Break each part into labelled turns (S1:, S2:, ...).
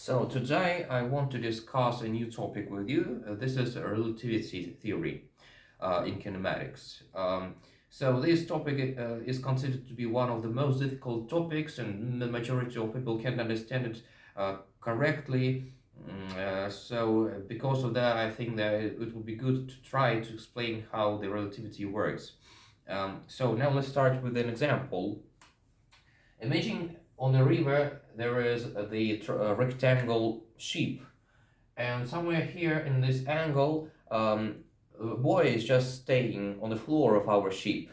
S1: So today I want to discuss a new topic with you. This is relativity theory in kinematics. So this topic is considered to be one of the most difficult topics, and the majority of people can't understand it correctly. So because of that, I think that it would be good to try to explain how the relativity works. So now let's start with an example. Imagine on the river there is the rectangle ship, and somewhere here in this angle, a boy is just staying on the floor of our ship.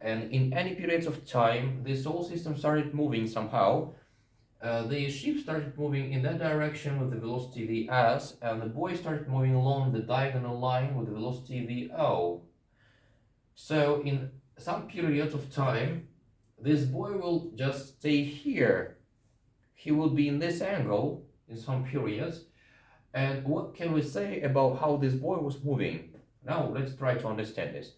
S1: And in any periods of time, this whole system started moving somehow. The ship started moving in that direction with the velocity vs, and the boy started moving along the diagonal line with the velocity vo. So in some periods of time, this boy will just stay here. He will be in this angle in some periods. And what can we say about how this boy was moving? Now let's try to understand this.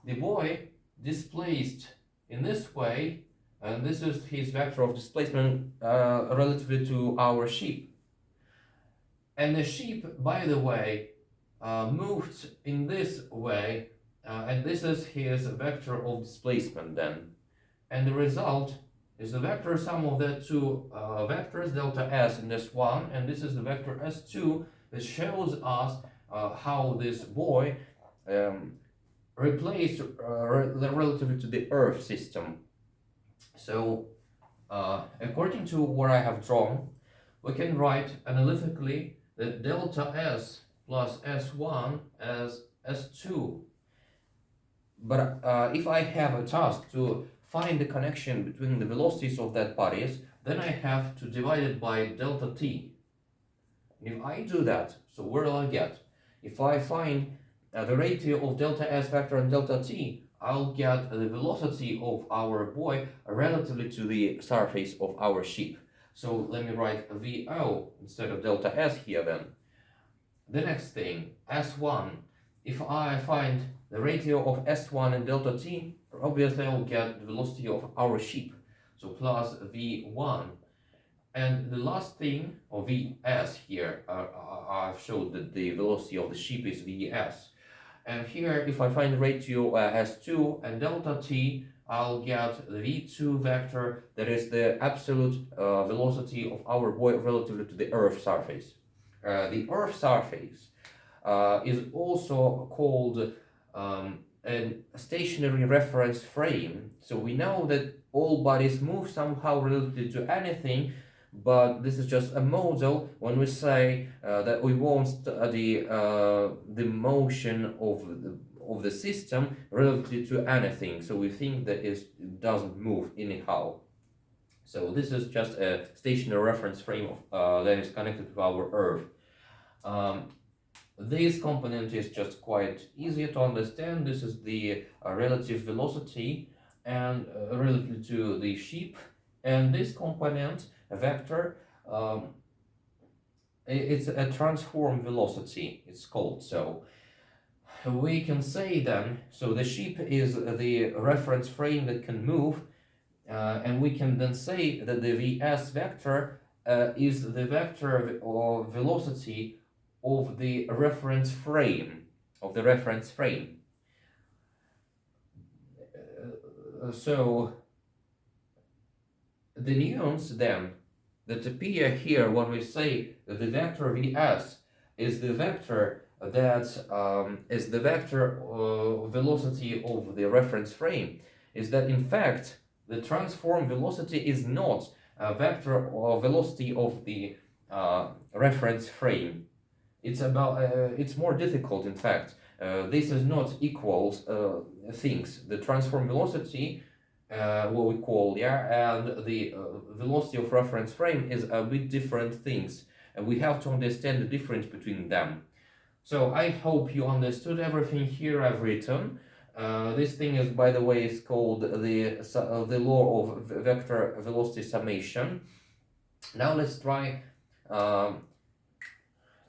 S1: The boy displaced in this way, and this is his vector of displacement relative to our ship. And the ship, by the way, moved in this way, and this is his vector of displacement then. And the result is the vector sum of the two vectors delta s in this one, and this is the vector s2 that shows us how this boy replaced relative to the Earth system. So according to what I have drawn, we can write analytically that delta s plus s1 as s2. But if I have a task to find the connection between the velocities of that bodies, then I have to divide it by delta t. If I do that, so what will I get? If I find the ratio of delta s vector and delta t, I'll get the velocity of our boy relatively to the surface of our ship. So let me write VO instead of delta s here then. The next thing, S1. If I find the ratio of S1 and delta t, obviously I'll get the velocity of our ship. So plus V1. And the last thing, or Vs here, I've showed that the velocity of the ship is Vs. And here, if I find the ratio S2 and delta t, I'll get the V2 vector, that is the absolute velocity of our boy relative to the Earth surface. The Earth surface is also called a stationary reference frame. So we know that all bodies move somehow relative to anything, but this is just a model when we say that we want the motion of the system relative to anything. So we think that it doesn't move anyhow. So this is just a stationary reference frame that is connected to our Earth. This component is just quite easy to understand. This is the relative velocity and relative to the ship. And this component, a vector, it's a transform velocity, it's called. So we can say then, so the ship is the reference frame that can move, and we can then say that the Vs vector is the vector of velocity of the reference frame, So the nuance then that appear here when we say that the vector Vs is the vector that is the vector velocity of the reference frame is that in fact the transform velocity is not a vector or velocity of the reference frame. It's more difficult in fact. This is not equals things. The transform velocity, what we call, and the velocity of reference frame is a bit different things, and we have to understand the difference between them. So I hope you understood everything here I've written. This thing is, by the way, is called the law of vector velocity summation. Now let's try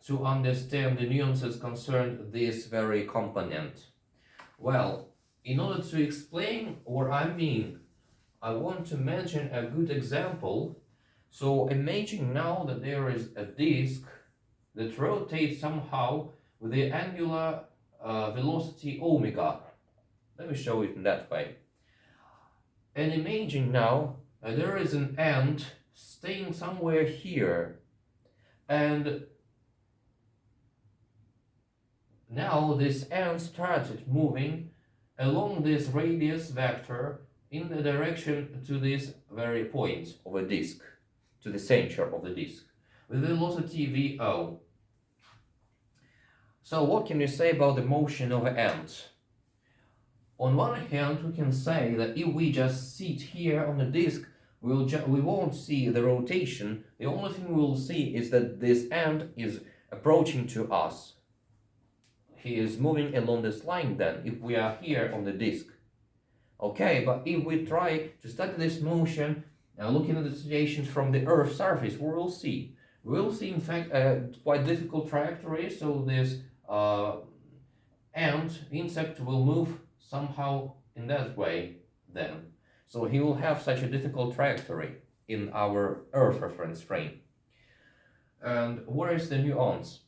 S1: to understand the nuances concerned this very component. Well, in order to explain what I mean, I want to mention a good example So imagine now that there is a disk that rotates somehow with the angular velocity omega. Let me show it in that way. And imagine now there is an ant staying somewhere here, and now this ant started moving along this radius vector in the direction to this very point of a disk, to the center of the disk, with velocity VO. So what can you say about the motion of ants? On one hand, we can say that if we just sit here on the disk, we won't see the rotation. The only thing we'll see is that this ant is approaching to us. He is moving along this line then, if we are here on the disk. Okay, but if we try to study this motion, looking at the situations from the Earth's surface, we'll see in fact a quite difficult trajectory. So this ant insect will move somehow in that way then. So he will have such a difficult trajectory in our Earth reference frame. And where is the nuance?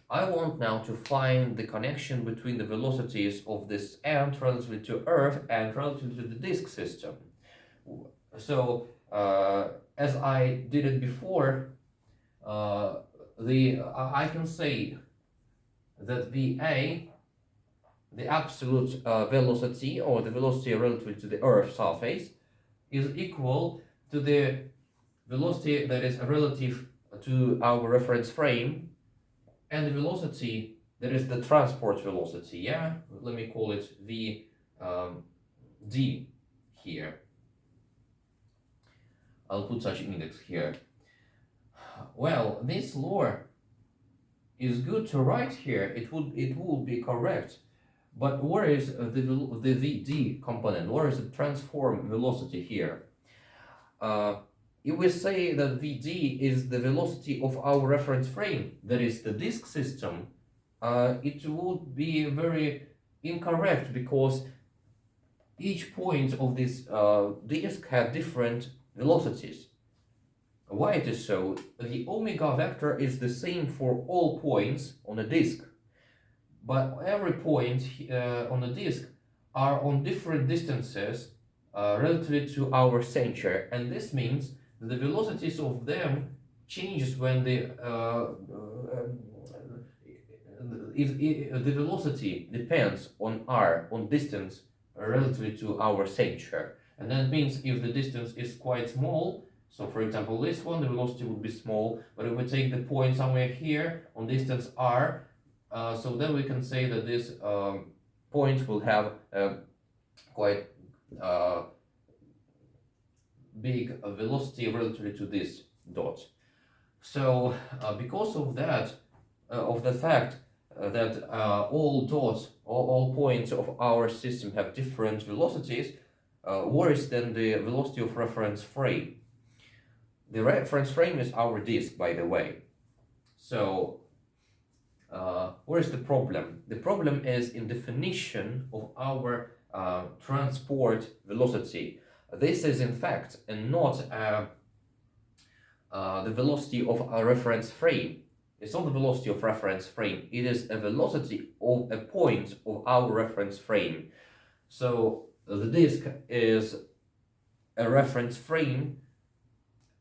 S1: I want now to find the connection between the velocities of this ant relative to Earth and relative to the disk system. So as I did it before, I can say that VA, the absolute velocity, or the velocity relative to the Earth's surface, is equal to the velocity that is relative to our reference frame, and the velocity that is the transport velocity. Yeah, let me call it V D here. I'll put such index here. Well, this law is good to write here. It would be correct. But where is the VD component? Where is the transform velocity here? If we say that VD is the velocity of our reference frame, that is the disk system, it would be very incorrect, because each point of this disk had different velocities. Why it is so? The omega vector is the same for all points on the disk, but every point on the disk are on different distances relative to our center, and this means that the velocities of them changes when the velocity depends on r, on distance relative to our center. And that means if the distance is quite small, so for example this one, the velocity would be small, but if we take the point somewhere here on distance r, so then we can say that this point will have quite big velocity relative to this dot. So because of that, of the fact that all dots, all points of our system have different velocities, what is then the velocity of reference frame? The reference frame is our disk, by the way. So where is the problem? The problem is in definition of our transport velocity. This is in fact not the velocity of a reference frame. It's not the velocity of reference frame. It is a velocity of a point of our reference frame. So the disk is a reference frame,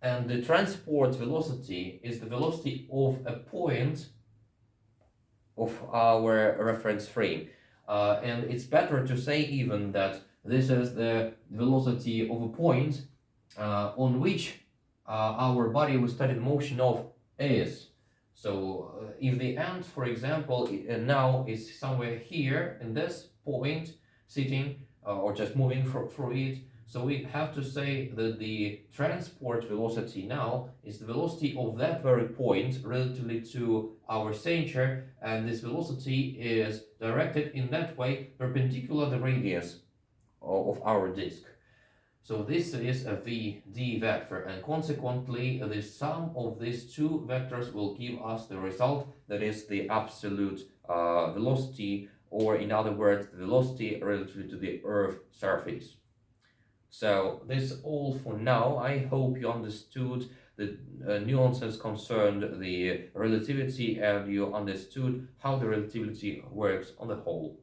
S1: and the transport velocity is the velocity of a point of our reference frame. And it's better to say even that this is the velocity of a point on which our body with studied motion of is. So if the ant, for example, now is somewhere here in this point, sitting or just moving through it, so we have to say that the transport velocity now is the velocity of that very point relatively to our center, and this velocity is directed in that way perpendicular to the radius of our disk. So this is a VD vector, and consequently the sum of these two vectors will give us the result that is the absolute velocity, or in other words, the velocity relative to the Earth surface. So this is all for now. I hope you understood the nuances concerned the relativity and you understood how the relativity works on the whole.